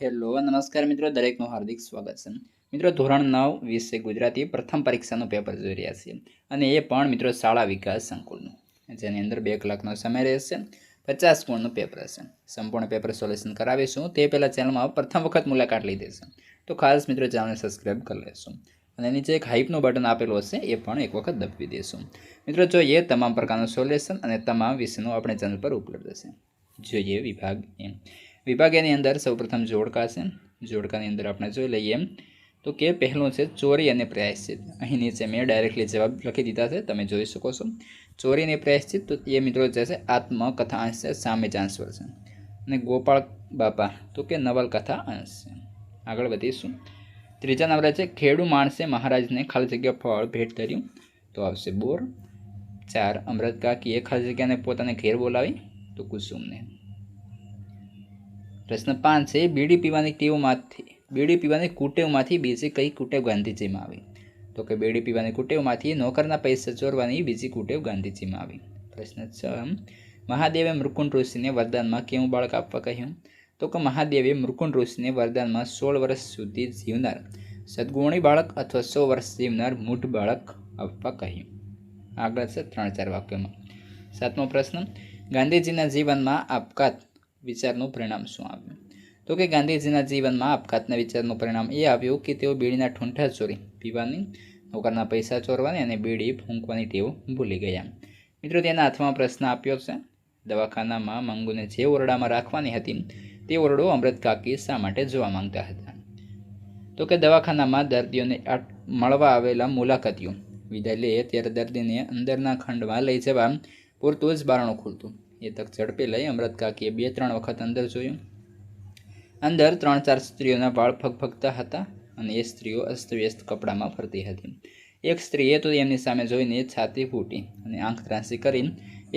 Hello નમસ્કાર મિત્રો, દરેકનું હાર્દિક સ્વાગત છે. મિત્રો, ધોરણ 9 વિષય ગુજરાતી પ્રથમ પરીક્ષાનું પેપર જોઈ રહ્યા છીએ, અને એ પણ મિત્રો શાળા વિકાસ સંકુલનું, જેની અંદર 2 કલાકનો સમય રહેશે. 50 ગુણનું પેપર હશે. સંપૂર્ણ પેપર સોલ્યુશન કરાવીશું. તે પહેલાં ચેનલમાં પ્રથમ વખત મુલાકાત લીધી છે તો ખાસ મિત્રો ચેનલને સબસ્ક્રાઈબ કરી લેશું, અને નીચે એક હાઇપનું બટન આપેલું હશે, એ પણ એક વખત દબાવી દેશું. મિત્રો, જોઈએ તમામ પ્રકારનું સોલ્યુશન અને તમામ વિષયનું આપણે ચેનલ પર ઉપલબ્ધ છે. જોઈએ વિભાગ એમ. વિભાગ એની અંદર સૌપ્રથમ જોડકા છે. જોડકાની અંદર આપણે જોઈ લઈએ તો કે પહેલું છે ચોરી અને પ્રાયશ્ચિત. અહીં નીચે મેં ડાયરેક્ટલી જવાબ લખી દીધા છે, તમે જોઈ શકો છો. ચોરી અને પ્રાયશ્ચિત, તો એ મિત્રો જે છે આત્મકથા અંશ છે, સામે ચાન્સવર છે. અને ગોપાળ બાપા, તો કે નવલકથા અંશ છે. આગળ વધીશું. ત્રીજા નંબરે છે ખેડૂ માણસે મહારાજને ખાલી જગ્યા ફળ ભેટ ધર્યું, તો આવશે બોર. 4 અમૃત કાકીએ ખાલી જગ્યાને પોતાને ઘેર બોલાવી, તો કુસુમને. પ્રશ્ન 5 છે બીડી પીવાની કુટેવમાંથી બીજી કઈ કુટેવ ગાંધીજીમાં આવી, તો કે બીડી પીવાની કુટેવમાંથી નોકરના પૈસા ચોરવાની બીજી કુટેવ ગાંધીજીમાં આવી. પ્રશ્ન 6 મહાદેવે મૃકુંડ ઋષિને વરદાનમાં કેવું બાળક આપવા કહ્યું, તો કે મહાદેવે મૃકુંડ ઋષિને વરદાનમાં 16 વર્ષ સુધી જીવનાર સદગુણી બાળક અથવા 100 વર્ષ જીવનાર મૂઢ બાળક આપવા કહ્યું. આગળ છે 3-4 વાક્યોમાં. 7મો પ્રશ્ન ગાંધીજીના જીવનમાં આપઘાત વિચારનું પરિણામ શું આવ્યું, તો કે ગાંધીજીના જીવનમાં આપઘાતના વિચારનું પરિણામ એ આવ્યું કે તેઓ બીડીના ઠૂંઠા ચોરી પીવાની, નોકરના પૈસા ચોરવાની અને બીડી ફૂંકવાની ટેવ ભૂલી ગયા. મિત્રો, તેના હાથમાં પ્રશ્ન આપ્યો છે. દવાખાનામાં મંગુને જે ઓરડામાં રાખવાની હતી તે ઓરડો અમૃત કાકી શા માટે જોવા માંગતા હતા, તો કે દવાખાનામાં દર્દીઓને મળવા આવેલા મુલાકાતીઓ વિદાય લે ત્યારે દર્દીને અંદરના ખંડમાં લઈ જવા પૂરતું જ બારણું ખુલતું. એ તક ઝડપે લઈ અમૃત કાકીએ 2-3 વખત અંદર જોયું. અંદર 3-4 સ્ત્રીઓના વાળ ફગફગતા હતા, અને એ સ્ત્રીઓ અસ્તવ્યસ્ત કપડામાં ફરતી હતી. એક સ્ત્રીએ તો એમની સામે જોઈને છાતી ફૂટી અને આંખ ત્રાંસી કરી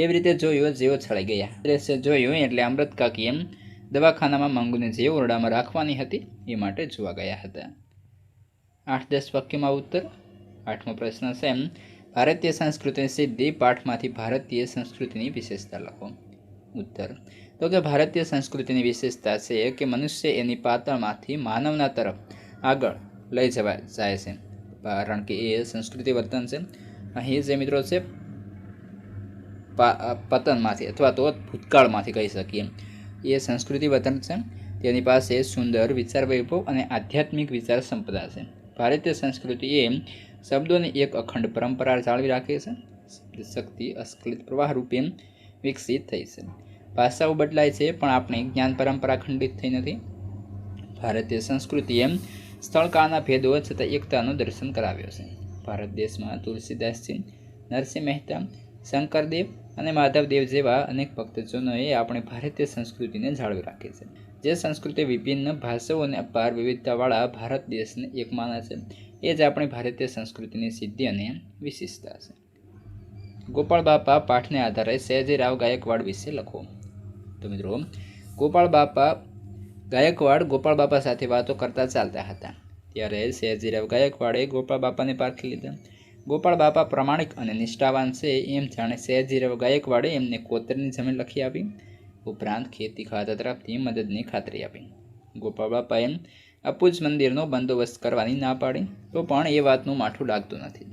એવી રીતે જોયું જેઓ છળાઈ ગયા. દ્રશ્ય જોયું એટલે અમૃત કાકી દવાખાનામાં મંગુને જે ઓરડામાં રાખવાની હતી એ માટે જોવા ગયા હતા. 8-10 વાક્યોમાં ઉત્તર. 8મો પ્રશ્ન છે ભારતીય સંસ્કૃતિની સિદ્ધિ પાઠમાંથી ભારતીય સંસ્કૃતિની વિશેષતા લખો. ઉત્તર, તો કે ભારતીય સંસ્કૃતિની વિશેષતા છે કે મનુષ્ય એની પાતળમાંથી માનવના તરફ આગળ લઈ જાય છે, કારણ કે એ સંસ્કૃતિ વર્તન છે. અહીં જે મિત્રો છે પતનમાંથી અથવા તો ભૂતકાળમાંથી કહી શકીએ, એ સંસ્કૃતિ વર્તન છે. તેની પાસે સુંદર વિચાર વૈભવ અને આધ્યાત્મિક વિચાર સંપદા છે. ભારતીય સંસ્કૃતિ એ શબ્દોની એક અખંડ પરંપરા જાળવી રાખે છે. શક્તિ અસ્ખલિત પ્રવાહ રૂપે વિકસિત થઈ છે. ભાષાઓ બદલાય છે, પણ આપણી જ્ઞાન પરંપરા ખંડિત થઈ નથી. ભારતીય સંસ્કૃતિએ સ્થળકાળના ભેદો છતાં એકતાનું દર્શન કરાવ્યો છે. ભારત દેશમાં તુલસીદાસજી, નરસિંહ મહેતા, શંકરદેવ અને માધવદેવ જેવા અનેક ભક્તજનોએ આપણી ભારતીય સંસ્કૃતિને જાળવી રાખી છે. જે સંસ્કૃતિ વિભિન્ન ભાષાઓ અને અપાર વિવિધતાવાળા ભારત દેશને એક માને છે, એ જ આપણી ભારતીય સંસ્કૃતિની સિદ્ધિ અને વિશેષતા છે. ગોપાળ બાપા પાઠને આધારે સયાજીરાવ ગાયકવાડ વિશે લખો. તો મિત્રો, ગોપાળ બાપા સાથે વાતો કરતા ચાલતા હતા. ત્યારે સયાજીરાવ ગાયકવાડે ગોપાળ બાપાને પારખી લીધા. ગોપાળ બાપા પ્રમાણિક અને નિષ્ઠાવાન છે એમ જાણે સયાજીરાવ ગાયકવાડે એમને કોતરની જમીન લખી આપી, ઉપરાંત ખેતી ખાતા તરફથી મદદની ખાતરી આપી. ગોપાળ બાપાએ અપૂજ મંદિરનો બંદોબસ્ત કરવાની ના પાડી, તો પણ એ વાતનું માઠું લાગતું નથી.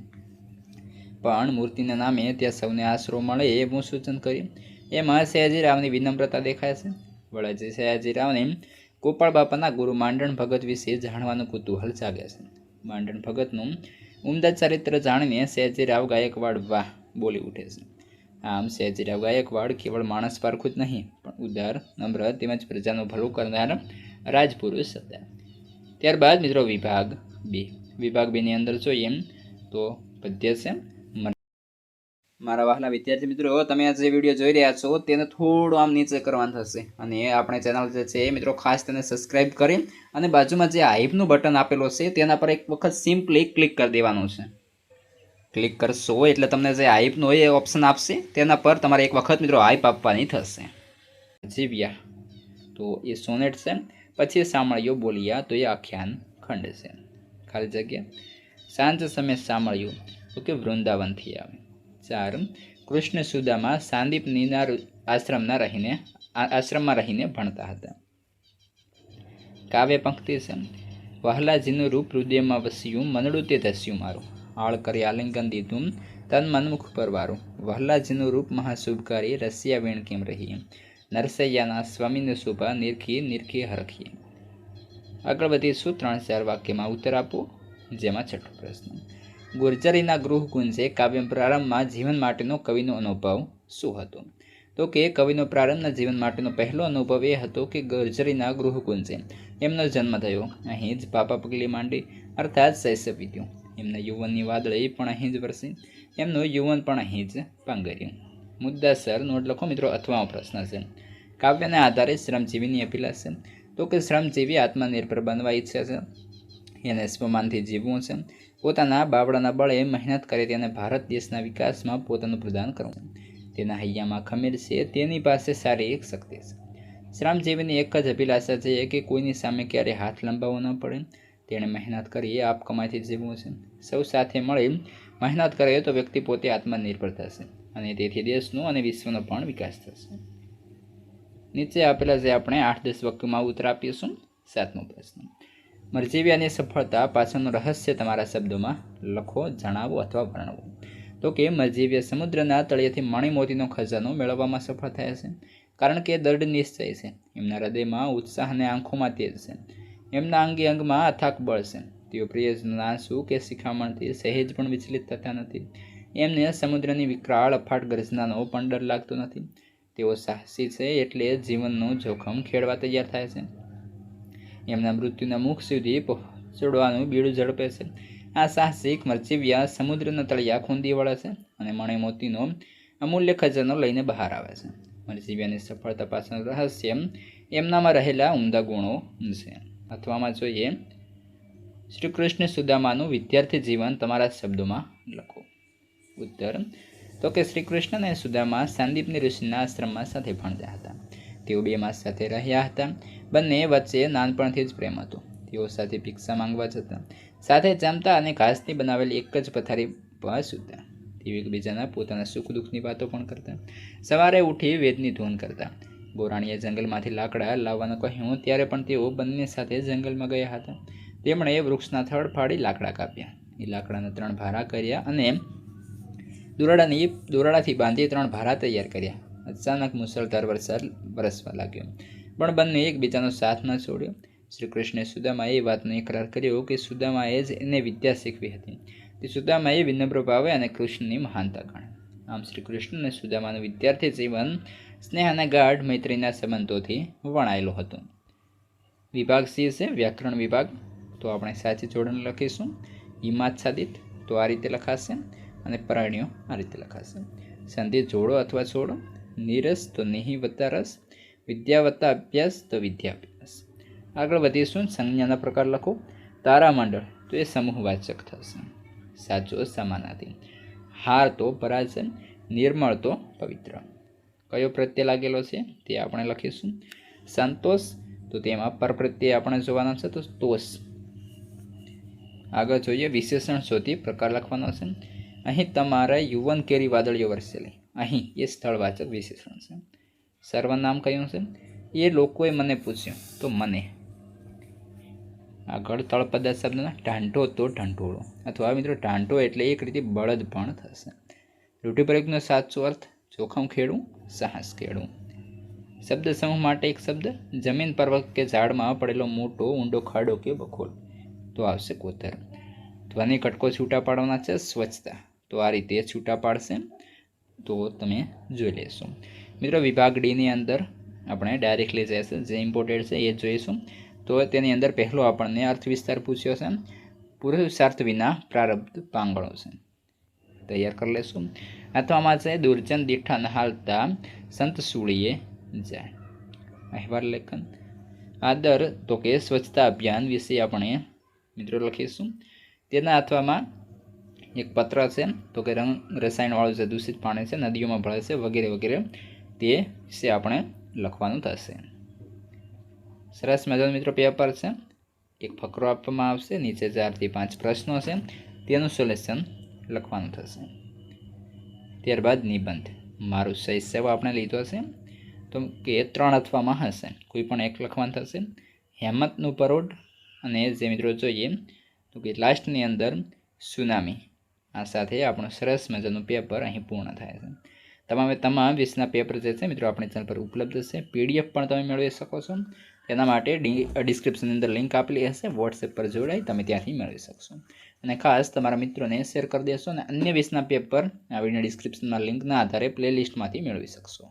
પણ મૂર્તિના નામે ત્યાં સૌને આશરો મળે એવું સૂચન કર્યું. એમાં સયાજીરાવની વિનમ્રતા દેખાય છે. વળાજી સયાજીરાવને ગોપાળ બાપાના ગુરુ માંડણ ભગત વિશે જાણવાનું કુતૂહલ જાગે છે. માંડણ ભગતનું ઉમદા ચરિત્ર જાણીને સયાજીરાવ ગાયકવાડ વાહ બોલી ઉઠે છે. આમ સયાજીરાવ ગાયકવાડ કેવળ માણસ પારખું જ નહીં, પણ ઉદાર, નમ્ર તેમજ પ્રજાનું ભલું કરનાર રાજપુરુષ હતા. ત્યારબાદ મિત્રો વિભાગ 2 ની અંદર જોઈએ તો પદ્ય છે. મારા વહાલા વિદ્યાર્થી મિત્રો, તમે આ જે વિડીયો જોઈ રહ્યા છો તેને થોડું આમ નીચે કરવાનું થશે, અને આપણે ચેનલ જે છે મિત્રો ખાસ તેને સબસ્ક્રાઈબ કરી અને બાજુમાં જે હાઈપનું બટન આપેલું છે તેના પર એક વખત સિમ્પલી ક્લિક કરી દેવાનું છે. ક્લિક કરશો એટલે તમને જે હાઈપનું એ ઓપ્શન આપશે, તેના પર તમારે એક વખત મિત્રો હાઈપ આપવાની થશે. જીવ્યા, તો એ સોનેટ છે. પછી સાંભળ્યો બોલ્યા, તો એ આખ્યાન ખંડ છે. ખાલી જગ્યા. સાંજ સમય સાંભળ્યું, તો કે વૃંદાવનથી આવે. 4 કૃષ્ણ સુદામા સાંદીપનીના આશ્રમમાં રહીને ભણતા હતા. કાવ્ય પંક્તિ છે. વહલાજીનું રૂપ હૃદયમાં વસ્યું, મનડું તે ધસ્યું મારું. આળ કરી આલિંગન દીધું, તન મનમુખ પરવારું. વહલાજીનું રૂપ મહાશુભકારી, રસિયા વીણ કેમ રહી. નરસૈયાના સ્વામીની શોભા, નિરખી નિરખી હરખી. આગળ વધીશું. 3-4 વાક્યમાં ઉત્તર આપો. જેમાં છઠ્ઠો પ્રશ્ન, ગુર્જરીના ગૃહ ગુંજે કાવ્ય પ્રારંભમાં જીવન માટેનો કવિનો અનુભવ શું હતો? તો કે કવિનો પ્રારંભના જીવન માટેનો પહેલો અનુભવ એ હતો કે ગુર્જરીના ગૃહ ગુંજે એમનો જન્મ થયો. અહીં જ પાપા પગલી માંડી, અર્થાત શૈશવ વીત્યું. એમના યુવનની વાદળી પણ અહીં જ વરસી, એમનું યુવન પણ અહીં જ પાંગર્યું. મુદ્દાસર નોટ લખો મિત્રો. અથવામો પ્રશ્ન છે, કાવ્યના આધારે શ્રમજીવીની અભિલાષ છે. તો કે શ્રમજીવી આત્મનિર્ભર બનવા ઈચ્છે છે, એને સ્વમાનથી જીવવું છે, પોતાના બાવડાના બળે મહેનત કરે તેને ભારત દેશના વિકાસમાં પોતાનું પ્રદાન કરવું. તેના હૈયામાં ખમીર છે, તેની પાસે શારીરિક શક્તિ છે. શ્રમજીવીની એક જ અભિલાષા છે કે કોઈની સામે ક્યારે હાથ લંબાવવો ન પડે. તેણે મહેનત કરી આપ કમાઈથી જીવવું છે. સૌ સાથે મળી મહેનત કરે તો વ્યક્તિ પોતે આત્મનિર્ભર થશે અને તેથી દેશનો અને વિશ્વનો પણ વિકાસ થશે. નીચે આપેલા જે આપણે 8-10 વાક્યોમાં ઉત્તર આપીશું. 7મો પ્રશ્ન, મરજીવ્યાની સફળતા પાછળનું રહસ્ય તમારા શબ્દોમાં લખો, જણાવો અથવા વર્ણવો. તો કે મરજીવ્યા સમુદ્રના તળિયેથી મણિમોતીનો ખજાનો મેળવવામાં સફળ થયા છે, કારણ કે દૃઢ નિશ્ચય છે. એમના હૃદયમાં ઉત્સાહ અને આંખોમાં તેજ છે. એમના અંગે અંગમાં અથાક બળ છે. તેઓ પ્રિયજનોના આંસુ કે શિખામણથી સહેજ પણ વિચલિત થતા નથી. એમને સમુદ્રની વિકરાળ અફાટ ગર્જનાનો પણ ડર લાગતો નથી. તેઓ સાહસી છે, એટલે જીવનનું જોખમ ખેડવા તૈયાર થાય છે. એમના મૃત્યુના મુખ સુધી પહોંચવાનું બીડું ઝડપે છે. આ સાહસિક મરજીવ્યા સમુદ્રના તળિયા ખૂંદી વળે છે અને મણિમોતીનો અમૂલ્ય ખજાનો લઈને બહાર આવે છે. મરજીવ્યાની સફળતા પાછળનું રહસ્ય એમનામાં રહેલા ઉમદા ગુણો છે. અથવામાં જોઈએ, શ્રી કૃષ્ણ સુદામાનું વિદ્યાર્થી જીવન તમારા શબ્દોમાં લખો. ઉત્તર, તો કે શ્રી કૃષ્ણ અને સુદામા સાંદીપની ઋષિના આશ્રમમાં સાથે ભણતા હતા. તેઓ 2 માસ સાથે રહ્યા હતા. બંને વચ્ચે નાનપણથી જ પ્રેમ હતો. તેઓ સાથે ભિક્ષા માંગવા જતા, સાથે જમતા અને ઘાસની બનાવેલી એક જ પથારી પર સૂતા. તેઓ એકબીજાના પોતાના સુખ દુઃખની વાતો પણ કરતા. સવારે ઉઠી વેદની ધૂન કરતા. ગોરાણીએ જંગલમાંથી લાકડા લાવવાનું કહ્યું ત્યારે પણ તેઓ બંને સાથે જંગલમાં ગયા હતા. તેમણે વૃક્ષના થડ ફાડી લાકડા કાપ્યા. એ લાકડાના 3 ભારા કર્યા અને દોરડાથી બાંધી 3 ભારા તૈયાર કર્યા. અચાનક મુસળધાર વરસાદ વરસવા લાગ્યો, પણ બંને એકબીજાનો સાથ ન છોડ્યો. શ્રી કૃષ્ણે સુદામાએ એ વાતનો ઇકરાર કર્યો કે સુદામાએ જ એને વિદ્યા શીખવી હતી. તે સુદામાએ વિનમ્ર ભાવે અને કૃષ્ણની મહાનતા ગણી. આમ શ્રી કૃષ્ણ અને સુદામાનું વિદ્યાર્થી જીવન સ્નેહ અને ગાઢ મૈત્રીના સંબંધોથી વણાયેલું હતું. વિભાગ C છે વ્યાકરણ વિભાગ. તો આપણે સાચી જોડણ લખીશું. હિમાચ્છાદિત તો આ રીતે લખાશે અને પરણ્યો આ રીતે લખાશે. સંધિ જોડો અથવા છોડો. નીરસ તો નિહિ વત્તા રસ. વિદ્યા વત્તા અભ્યાસ તો વિદ્યાભ્યાસ. આગળ વધીશું. સંજ્ઞાના પ્રકાર લખો. તારામંડળ તો એ સમૂહવાચક થશે. સાચો સમાનાર્થી. હાર તો પરાજય. નિર્મળ તો પવિત્ર. કયો પ્રત્યય લાગેલો છે તે આપણે લખીશું. સંતોષ તો તેમાં પર પ્રત્યય આપણે જોવાનો છે, તો તોષ. આગળ જોઈએ. વિશેષણ શોધી પ્રકાર લખવાનો છે. અહીં તમારા યુવન કેરી વાદળીઓ વરસેલી. અહીં એ સ્થળવાચક વિશેષણ છે. સર્વનામ કયું છે? એ લોકોએ મને પૂછ્યું તો મને. આગળ તળપદા શબ્દના ઢાંઢો તો ઢંઢોળો, અથવા મિત્રો ઢાંઢો એટલે એક રીતે બળદ પણ થશે. રૂઢિપ્રયોગનો સાચો અર્થ જોખમ ખેડવું, સાહસ ખેડવું. શબ્દ સમૂહ માટે એક શબ્દ. જમીન પર્વત કે ઝાડમાં પડેલો મોટો ઊંડો ખાડો કે બખોલ તો આવશે કોતર. ધ્વનિ કટકો છૂટા પાડવાના છે. સ્વચ્છતા તો આ રીતે છૂટા પાડશે, તો તમે જોઈ લેશો. મિત્રો વિભાગ ડીની અંદર આપણે ડાયરેક્ટલી જશે, જે ઇમ્પોર્ટેન્ટ છે એ જોઈશું. તો તેની અંદર પહેલો આપણને અર્થ વિસ્તાર પૂછ્યો છે. પુરુષાર્થ વિના પ્રારબ્ધ પાંગળો છે. તૈયાર કરી લેશું. અથવામાં છે દુર્જન દીઠા નહાલતા સંત સૂળીએ જાય. અહેવાલ લેખન. આદર તો કે સ્વચ્છતા અભિયાન વિશે આપણે મિત્રો લખીશું. તેના અથવામાં એક પત્ર છે, તો કે રસાયણવાળું જે દૂષિત પાણી છે નદીઓમાં ભળે છે વગેરે વગેરે, તે વિશે આપણે લખવાનું થશે. સરસ મજાનું મિત્રો પેપર છે. એક ફકરો આપવામાં આવશે, નીચે 4 થી 5 પ્રશ્નો છે, તેનું સોલ્યુશન લખવાનું થશે. ત્યારબાદ નિબંધ. મારું શૈશવ આપણે લીધો છે, તો કે 3 અથવામાં હશે, કોઈ પણ એક લખવાનું થશે. હેમંતનું પરોઢ અને જે મિત્રો જોઈએ તો કે લાસ્ટની અંદર સુનામી. આ સાથે આપણું સરસ મજાનું પેપર અહીં પૂર્ણ થાય છે. તમામ 20ના પેપર જે છે મિત્રો આપણી ચેનલ પર ઉપલબ્ધ છે. પીડીએફ પણ તમે મેળવી શકો છો. તેના માટે ડિસ્ક્રિપ્શનની અંદર લિંક આપેલી હશે, વોટ્સએપ પર જોડાઈ તમે ત્યાંથી મેળવી શકશો. અને ખાસ તમારા મિત્રોને શેર કરી દેશો અને અન્ય 20ના પેપર આ વિડીયો ડિસ્ક્રિપ્શનમાં લિંકના આધારે પ્લેલિસ્ટમાંથી મેળવી શકશો.